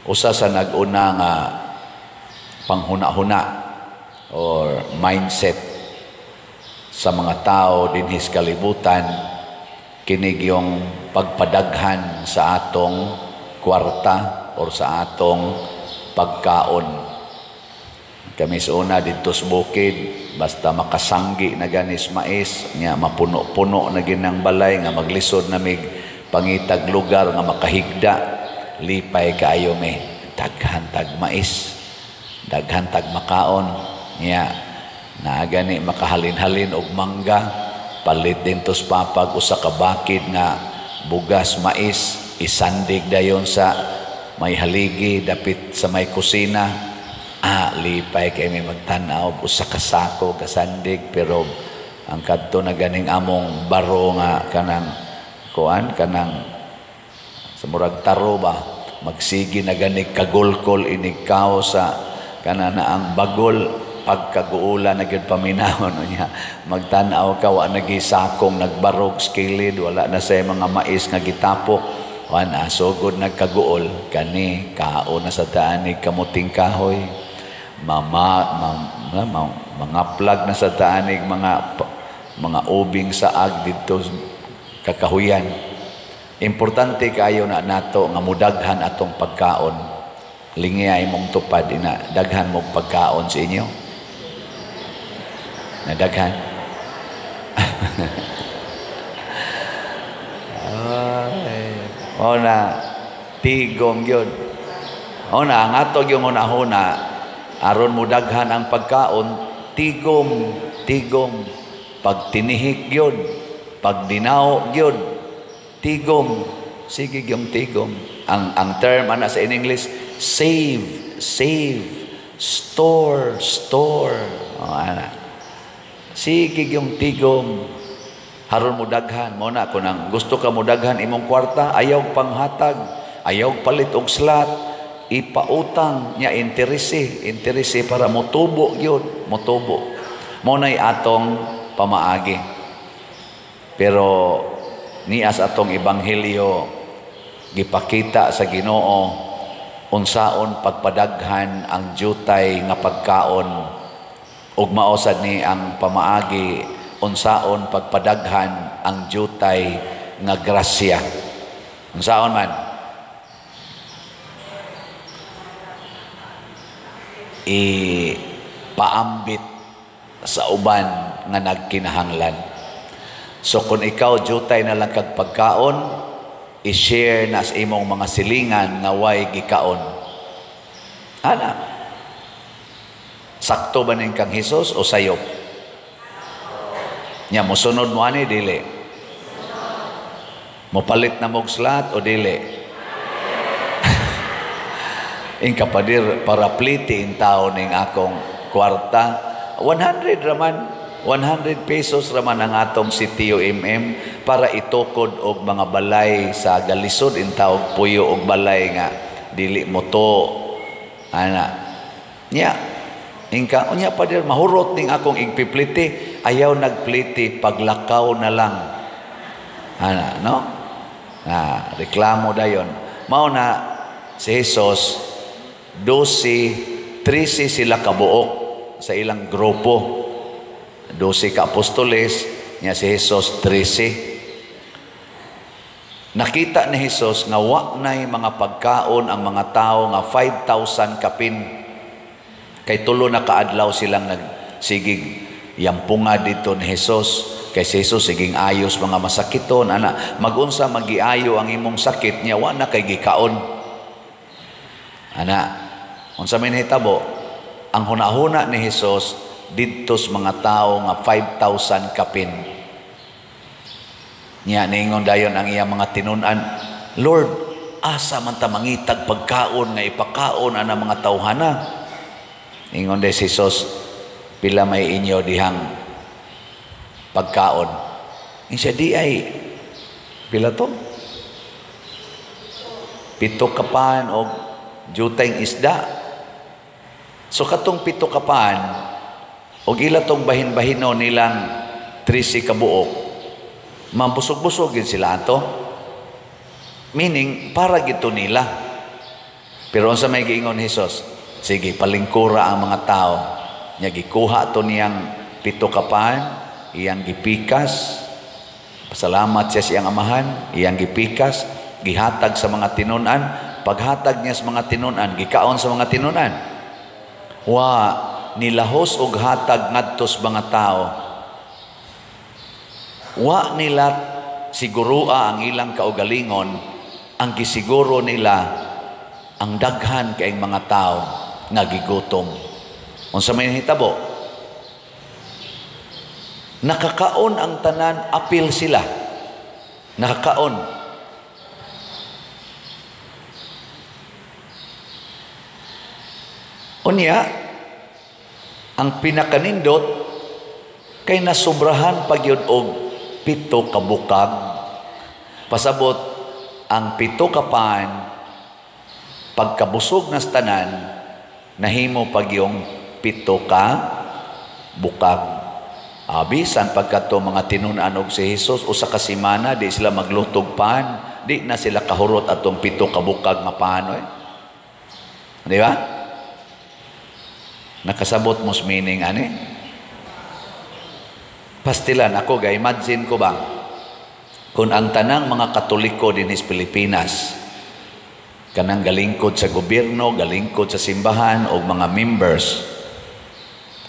Usa sa nag-una nga panghuna-huna or mindset sa mga tao dinhi sa kalibutan, kinig yung pagpadaghan sa atong kwarta or sa atong pagkaon. Kami sa una dito sa bukid, basta makasanggi na ganis mais, nga mapuno-puno na ginang balay, nga maglisod na mig pangitag lugar, nga makahigda, lipay kaayo me, daghantag mais, daghantag makaon, nga na gani makahalin-halin og mangga, palit din tos papag usa ka bakid nga bugas mais, isandig dayon sa may haligi dapit sa may kusina. Lipay kay may magtanaw usa ka sako kasandig, pero ang kadto na ganing among baro nga kanang kuan, kanang sa murag taro ba, magsigi na ganing kagulkol inikaw sa kanana ang bagol pagkaguula na gyud paminahon niya, magtanaw ka wa nagisakong nagbarog skilid, wala na say mga mais nga gitapok, wana sugod nagkaguol kani kaon na sa taanig kamuting kahoy, mga plug na sa taanig mga ubing saag dito kakahuyan. Importante kayo na nato nga mudaghan atong pagkaon. Lingya imong tupad ina daghan mo pagkaon sa inyo. Nadaghan. Na tigom gyud. Na ang ato yung una-una aron mo daghan ang pagkaon, tigom, pag tinihik yun, pag dinaw yun, tigom, sige yung tigom. Ang term ana sa in English, save, store, ana. Sige yung tigom, haron mo daghan. Mo na kung ang gusto ka mo daghan imong kwarta, ayaw panghatag, ayaw palit og slot, ipautang niya interese para motubo yun, motubo. Muna'y atong pamaagi. Pero nias atong ebanghelyo gipakita sa Ginoo unsaon pagpadaghan ang jutay nga pagkaon, ug maosad ni ang pamaagi unsaon pagpadaghan ang jutay nga grasya. Unsaon man ipaambit sa uban nga nagkinahanglan. So kung ikaw jutay na lang kag pagkaon, i-share na sa imong mga silingan nga way gikaon. Ana, sakto ba ning kang Hesus o sayop? Nya mosunod mo ani dili? Mopalit na mog slot o dili? Inkapadir para pliti in tao ning akong kwarta, 100 raman, 100 pesos raman ang atong CTOMM para itukod og mga balay sa galisod in tao puyo og balay nga dili mo to ana nya ingka unya padir mahurot ning akong igpipliti, ayaw nagpliti, paglakaw na lang ana no reklamo dayon. Mao na si Jesus 12, 13 sila kabuok sa ilang grupo. 12 ka apostoles, niya si Jesus 13. Nakita ni Jesus nga wa nay mga pagkaon ang mga tao nga 5,000 kapin. Kay tulo na kaadlaw silang nagsigig yampunga dito ni Jesus. Kay si Jesus siging ayos mga masakiton, ana magunsa magiayo ang imong sakit niya, wa na kay gikaon. Ana unsa may nahitabo, ang hunahuna ni Jesus didto sa mga tao nga 5,000 kapin. Nya ningon dayon ang iyang mga tinun-an, Lord, asa man ta mangitag pagkaon nga ipakaon ana mga tawhana? Ningon de Jesus, pila may inyo dihang pagkaon? Insya di ay pila to? 7 kapan o jutay isda. So katong 7 kapan o ila tong bahin-bahino nilang 13 kabuok, mambusog-busog yun sila ato. Meaning, para gito nila. Pero unsa may giingon ni Hesus? Sige, palingkura ang mga tao. Nya gikuha to niyang 7 kapan, iyang gipikas. Pasalamat siya sa iyang amahan, iyang gipikas, gihatag sa mga tinunan. Paghatag niya sa mga tinunan, gikaon sa mga tinunan. Wa nilahos og hatag ngadto sa mga tao. Wa nila sigurua ang ilang kaugalingon, ang gisiguro nila ang daghan kay mga tao nga gigutom. Unsa may hitabo? Nakakaon ang tanan, apil sila. Nakakaon. Unya, ang pinakanindot kay nasubrahan pagyud og 7 ka bukag. Pasabot ang 7 ka pan pagkabusog na tanan, nahimo pag yung 7 ka bukag. Bisan pagkato mga tinunan og si Hesus, usa ka semana, di sila maglutog pan, di na sila kahurot atong 7 ka bukag nga panoy. Di ba? Nakasabot mos meaning ani? Pastilan ako, imagine ko ba, kung ang tanang mga Katoliko din sa Pilipinas, kanang galingkod sa gobyerno, galingkod sa simbahan o mga members,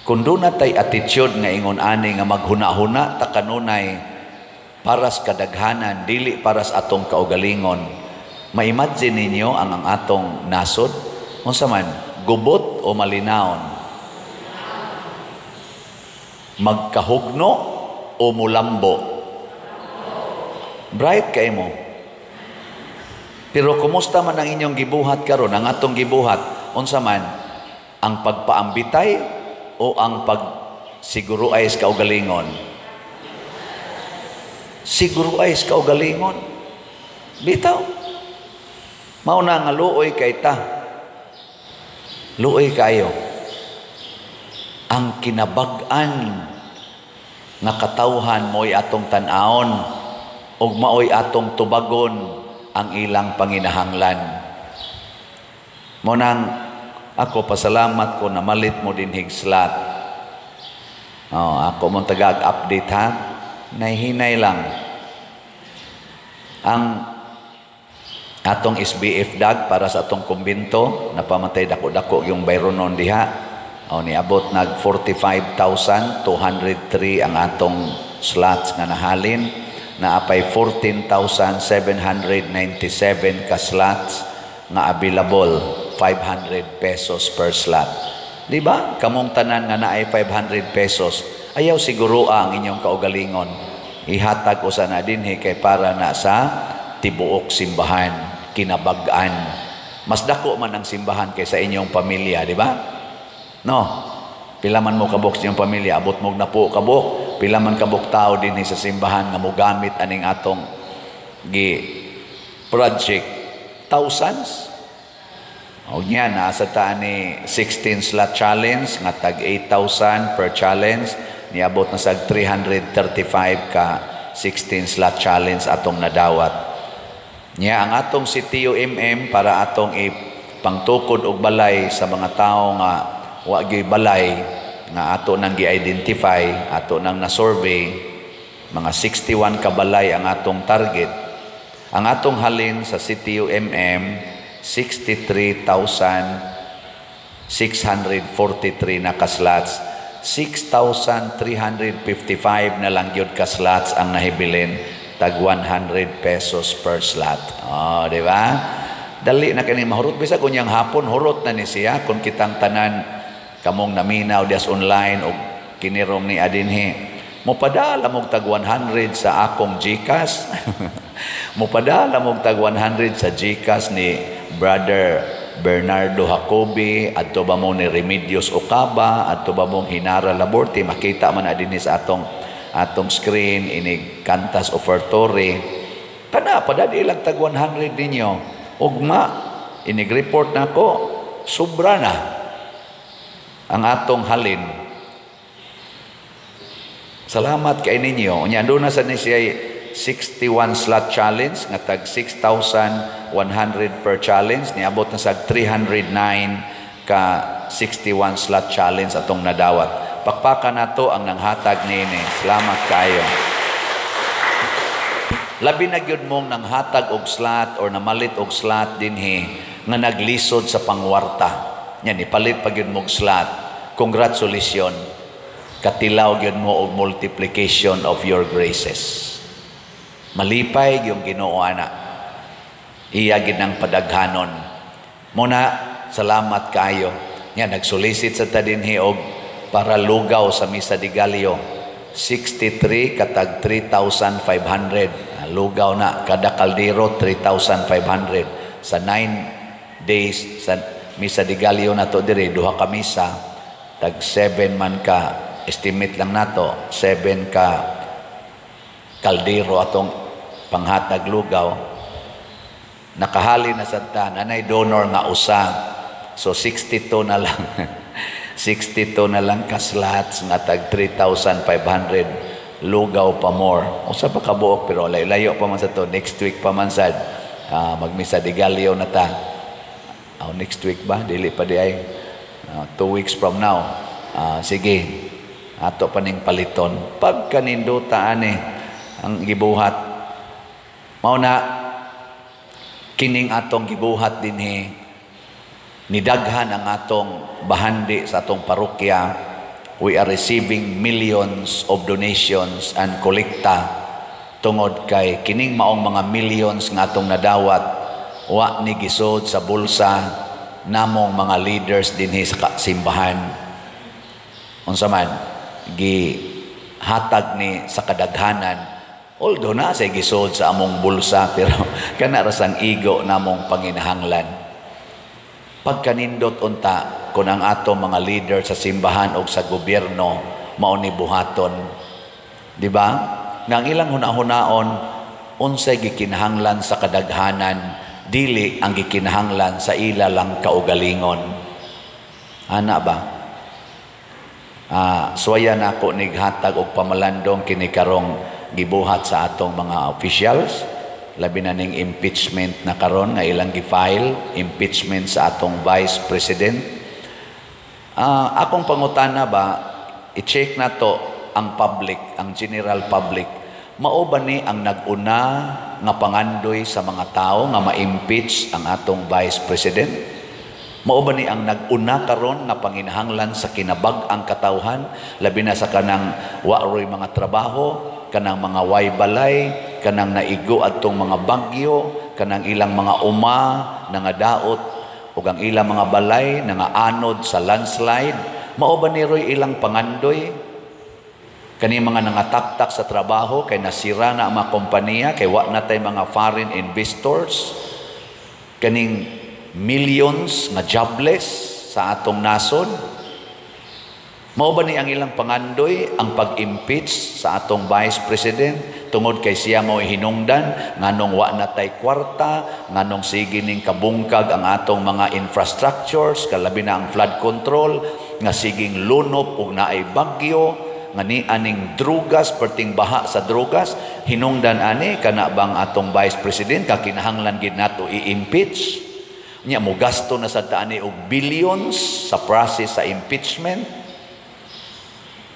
kung doon natay attitude nga ingon ani nga maghuna-huna ta kanunay para sa kadaghanan, dili para sa atong kaugalingon, ma-imagine ninyo ang atong nasod? Unsa man, gubot o malinawon? Magkahugno o mulambo? Bright kay mo. Pero kumusta man ang inyong gibuhat karon, ang atong gibuhat, unsa man, ang pagpaambitay o ang pagsiguruay sa kaugalingon? Siguruay sa kaugalingon. Bitaw. Mao na nga luoy kay ta. Luoy kayo. Ang kinabag-an nga katawhan mo'y atong tan-aon ug maoy atong tubagon ang ilang panginahanglan. Munang ako pasalamat ko na malit mo din higslot. Ako mong tagag-update ha. Nahihinay lang. Ang atong SBF dag para sa atong kumbento, napamatay dako-dako yung bayronon diha. Niabot nag 45,203 ang atong slots nga nahalin. Naapay 14,797 ka slots nga available, 500 pesos per slot. Di ba? Kamong tanan nga naay 500 pesos, ayaw siguro ang inyong kaugalingon. Ihatag ko sana dinhi kay para na sa tibuok simbahan, kinabag-an. Mas dako man ang simbahan kaysa inyong pamilya, di ba? No? Pila man mo kabok sa inyong pamilya, abot mo na po kabok. Pila man kabok tao din sa simbahan nga mogamit aning atong project, thousands. O niya, nasa taan ni 16 slot challenge, nga tag 8,000 per challenge, niabot na sa 335 ka 16 slot challenge atong nadawat. Niya, ang atong CTUMM para atong ipangtukod og balay sa mga tao nga wagi balay, nga ato nang gi-identify, ato nang na-survey, mga 61 kabalay ang atong target. Ang atong halin sa CTUMM, 63,643 na kaslots. 6,355 na lang yun kaslots ang nahibilin, tag 100 pesos per slot. Di ba? Dali na kini mahurot. Bisa kunyang hapon, hurot na ni siya kung kitang tanan kamong naminaw dias online o kinirong ni adinhi. Mupadala mog tag 100 sa akong GCash. Mupadala mog tag 100 sa GCash ni Brother Bernardo Jacobi, adto ba mo ni Remedios Ocaba, adto ba mong Hinara Laborte, makita man adinhi sa atong screen inig Cantas Offertory. Kana padadi lang tag 100 ninyo. Ugma inig report nako, sobra na ang atong halin. Salamat kay ninyo. Unya doon na sa ni siya 61 slot challenge nga tag 6,100 per challenge, niabot na sa 309 ka 61 slot challenge atong nadawat. Pakpakan nato ang nanghatag niini. Salamat kayo. Labi na gyud mong nanghatag og slot or namalit og slot dinhi nga naglisod sa pangwarta. Yan ipalit pa gyud mong slot. Congratulations. Katilaw gyud mo og multiplication of your graces. Malipay yung Ginoo ana. Iya gid ang padaghanon. Muna salamat kayo. Yan nagsolicit sa ta dinhi og para lugaw sa Misa de Gallo. 63 katag 3,500. Lugaw na kada kaldero 3,500 sa 9 days sa Misa de Gallo na to dire duha ka misa tag 7 man ka. Estimate lang nato, 7 ka kaldero atong panghatag lugaw. Nakahali na sa ta, nanay donor nga usa. So 62 na lang. 62 na lang ka slots nga tag 3,500 lugaw pa more. Usa pa kabuok pero layo pa man sa to. Next week pa man sad. Magmisa de Gallo na ta. Next week ba? Dili pa di ay. 2 weeks from now. Sige. Ato pa ning paliton pag kaninduta ani ang gibuhat mao na kining atong gibuhat dinhi nidaghan ang atong bahandi sa atong parokya. We are receiving millions of donations and kolekta tungod kay kining maong mga millions nga atong nadawat wa ni gisod sa bulsa namong mga leaders dinhi sa simbahan. Unsa man gihatag ni sa kadaghanan, although na sa gisod sa among bulsa pero kana ra sang igo namong panginahanglan. Pagkanindot unta kun ang ato mga leader sa simbahan o sa gobyerno mao ni buhaton, di ba? Nang ilang hunahunaon unsay gikinahanglan sa kadaghanan, dili ang gikinahanglan sa ila lang kaugalingon. Ana ba? Suwaya na ako nighatag og pamalandong kini karong gibuhat sa atong mga officials, labi na ning impeachment na karon nga ilang gi-file, impeachment sa atong Vice President. Akong pangutana ba, i-check na to ang public, ang general public, mao ba ni ang nag-una nga pangandoy sa mga tao nga ma-impeach ang atong Vice President? Mao ba ni ang nag-una karon nga panginahanglan sa kinabag-ang katawhan, labi na sa kanang waroy mga trabaho, kanang mga way balay, kanang naigo adtong mga bagyo, kanang ilang mga uma nga daot ug ang ilang mga balay nga anod sa landslide? Mao ba ni roy ilang pangandoy? Kani mga nangataktak sa trabaho kay nasira na ang mga kompanya, kay wa na tay mga foreign investors, kaning millions nga jobless sa atong nasod? Mao ba ni ang ilang pangandoy ang pag-impeach sa atong Vice President tungod kay siya mo hinungdan nganong wa na tay kwarta, nganong sige ning kabungkag ang atong mga infrastructures, kalabi na ang flood control, nga siging lunop ug naay bagyo, nga ni aning drugas, perting baha sa drugas, hinungdan ani kana bang atong Vice President kakinahanglan gid nato i-impeach? Nya mo gasto na sa taani og billions sa process sa impeachment.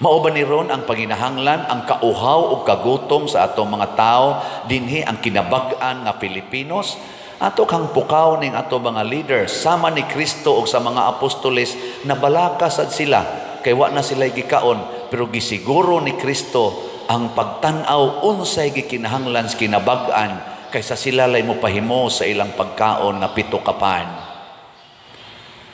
Mao ba ni ron ang panginahanglan, ang kauhaw o kagutom sa atong mga tao dinhi ang kinabag-an nga Pilipinos? Ato kang pukaw ning ato mga leaders sama ni Kristo o sa mga apostoles na balakas sad sila kay wa na sila gikaon, pero gisiguro ni Kristo ang pagtan-aw unsay gikinahanglan sa kinabag-an kaysa sila lay mo pahimo sa ilang pagkaon nga pito kapan.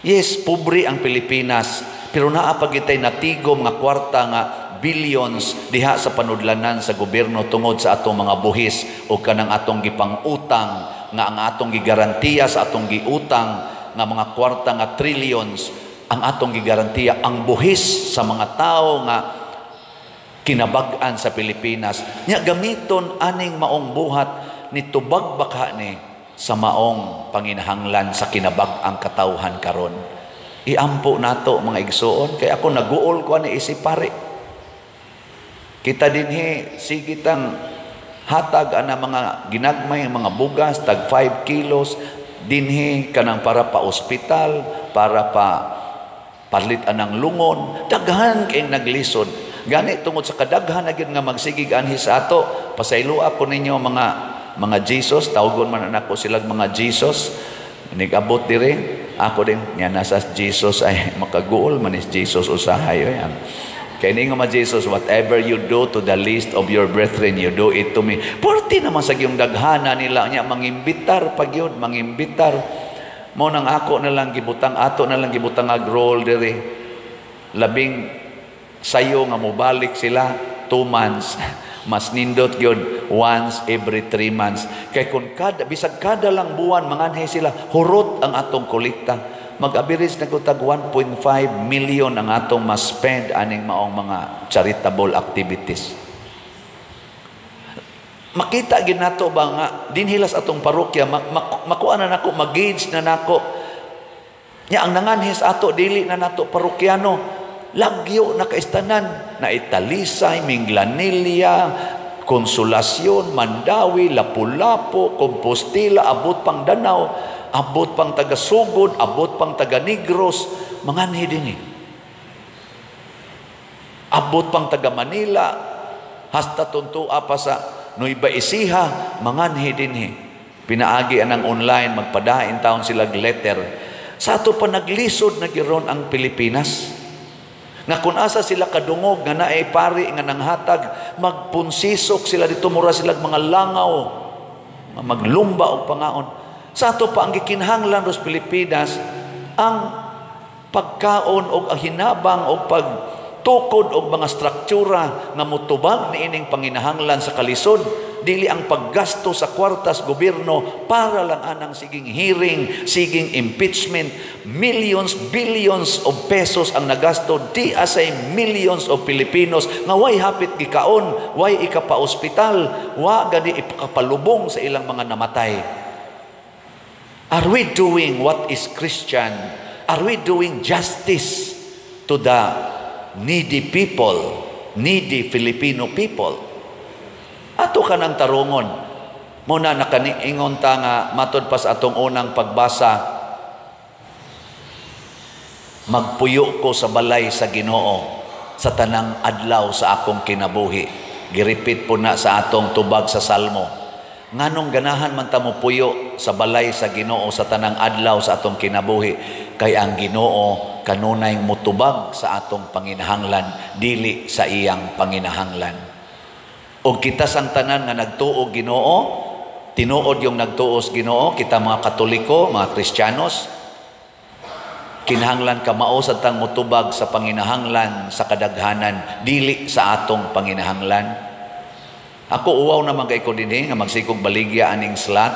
Yes, pobre ang Pilipinas, pero naa pa gitay natigom nga kwarta nga billions diha sa panudlanan sa gobyerno tungod sa atong mga buhis o kanang atong gipang-utang nga ang atong gigarantiya sa atong giutang nga mga kwarta nga trillions ang atong gigarantiya ang buhis sa mga tao nga kinabag-an sa Pilipinas. Nya gamiton aning maong buhat ni tubag baka ni sa maong panginahanglan sa kinabag-ang katawhan karon. Iampo nato mga igsoon, kay ako naguol ko ani isip pare. Kita dinhi sige tang hatag ana mga ginagmay mga bugas tag 5 kilos dinhi kanang para pa ospital, para pa palit anang lungon, daghan kay naglisod. Gani tungod sa kadaghan na gyud nga magsigig anhi sa ato, pasaylo ako ninyo mga Jesus, tawgon man nako sila mga Jesus. Nigabot dire, ako din nya nasa Jesus ay makaguol man is Jesus usahay yan. Kaya nga mga Jesus, whatever you do to the least of your brethren, you do it to me. Porti naman sa yung daghana nila niya, mangimbitar pag yun, mangimbitar. Mo nang ako na lang gibutang, ato na lang gibutang agrol diri. Labing sayo nga mobalik sila 2 months. Mas nindot yun once every 3 months. Kaya kung bisag kada lang buwan, manganhay sila, hurot ang atong kolekta. Mag-average na kutag 1.5 million ang atong mas-spend aning maong mga charitable activities. Makita gid nato ba nga dinhilas atong parokya makuha na nako, mag-gauge na nako. Nya ang nanganhis ato dili na nato parokyano, lagyo na kaistanan na Italisay, Minglanilla, Konsolasyon, Mandawi, Lapu-Lapu, Compostela, abot pang Danau, abot pang taga-Sugod, abot pang taga-Negros, manganhi din eh. Abot pang taga-Manila, hasta tuntua pa sa Nueva Ecija, manganhi din eh. Pinaagi anang online, magpadain taon sila letter. Sa ato pa naglisod na giron ang Pilipinas. Nga kung asa sila kadungog, nga naay pari, nga nanghatag, magpunsisok sila dito, mura sila mga langaw, maglumba o pangaon. Sa ato pa ang gikinahanglan dos Pilipinas ang pagkaon o ang hinabang o pagtukod o mga struktura nga mutubag ni ining panginahanglan sa kalisod, dili ang paggasto sa kwartas gobyerno para lang anang siging hearing, siging impeachment. Millions, billions of pesos ang nagasto, di asay millions of Filipinos nga way hapit gikaon, way ikapa-ospital, wa gani ipakapalubong sa ilang mga namatay. Are we doing what is Christian? Are we doing justice to the needy people, needy Filipino people? Ato ka ng tarungon. Muna nakaniingon ta nga matod pas atong unang pagbasa, magpuyo ko sa balay sa Ginoo sa tanang adlaw sa akong kinabuhi. Giripit po na sa atong tubag sa Salmo. Nganong ganahan man ta mo puyo sa balay sa Ginoo sa tanang adlaw sa atong kinabuhi, kay ang Ginoo kanunay mutubag sa atong panginahanglan, dili sa iyang panginahanglan. O kita sang tanan nga nagtuo Ginoo, tinuod yung nagtuos Ginoo, kita mga Katoliko, mga Kristiyanos, kinahanglan ka mao sa tang mutubag sa panginahanglan sa kadaghanan, dili sa atong panginahanglan. Ako uwaw naman kay ko dinhi nga magsikog baligya aning slot.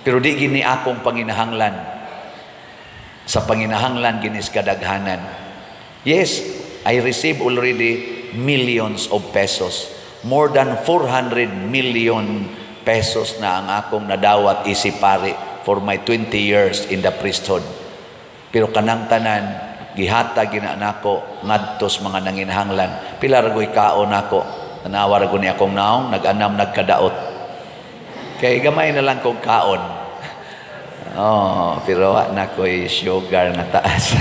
Pero di gini akong panginahanglan. Sa panginahanglan ginis kadaghanan. Yes, I receive already millions of pesos. More than 400 million pesos na ang akong nadawat isipari for my 20 years in the priesthood. Pero kanang tanan gihatag gina nako ngadtos mga nanginahanglan. Pila ra goy kaon nako. Tanawa ra guni akong naong nag-anam nagkadaot. Kay gamay na lang kong kaon. Oh, pero na ko'y sugar na taas.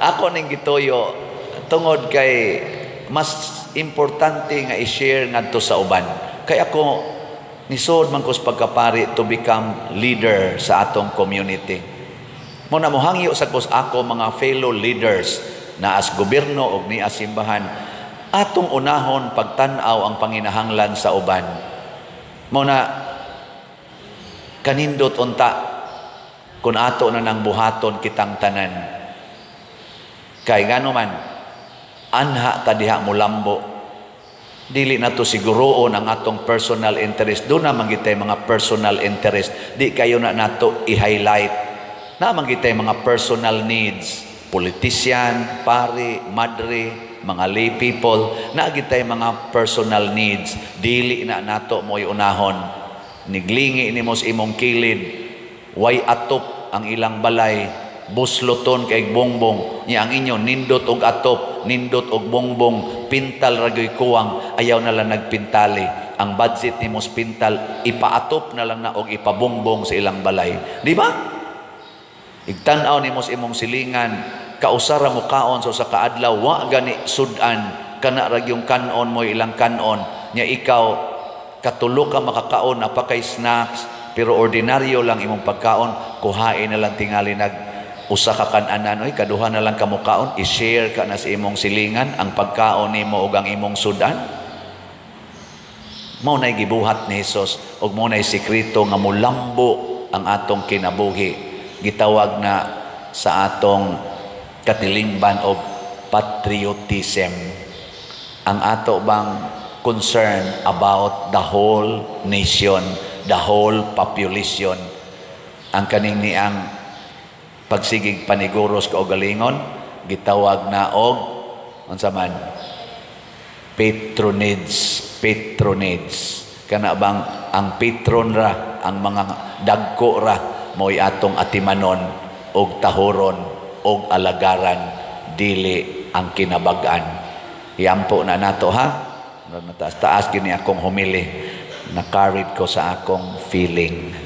Ako ning gituyo tungod kay mas importante nga i-share ngadto sa uban. Kay ako nisod man ko sa pagkapari to become leader sa atong community. Mo na mohangyo sa kus ako mga fellow leaders na as gobyerno og ni as simbahan, atong unahon pagtan-aw ang panginahanglan sa uban. Muna kanindot unta kun ato na nang buhaton kitang tanan. Kay ngano man anha ta diha mulambo, dili na to siguroon ang atong personal interest. Do na manggitay mga personal interest, di kayo na nato i-highlight na manggitay mga personal needs. Politician, pari, madre, mga lay people, naagitay mga personal needs, dili na nato mo'y unahon. Niglingi ni mo sa imong kilid, way atop ang ilang balay, busloton kay bongbong niya ang inyo nindot og atop, nindot og bongbong, pintal ragoy kuwang, ayaw na lang nagpintali. Ang budget ni mos pintal, ipaatop na lang na og ipabongbong sa ilang balay. Di ba? Igtanaw ni mos imong silingan, kausara mo kaon so sa kaadlaw, wa gani sudan, kana rag yung kanon mo ilang kanon, nya ikaw, katulo ka makakaon, napakay snacks, pero ordinaryo lang imong pagkaon, kuhain na lang tingali usa ka kananan, oy kaduha na lang kamukaon, i-share ka na sa imong silingan ang pagkaon nimo ug ang imong sudan. Mao nay gibuhat ni Hesus ug mao nay sekreto nga mulambo ang atong kinabuhi. Gitawag na sa atong katilingban og patriotism. Ang ato bang concern about the whole nation, the whole population. Ang kaning niang pagsigig paniguros kaugalingon gitawag na og unsa man patronage kana bang ang patron ra ang mga dagko ra mo'y atong atimanon og tahoron og alagaran dili ang kinabag-an. Iampo na nato ha, taas gini akong humili, na-carried ko sa akong feeling.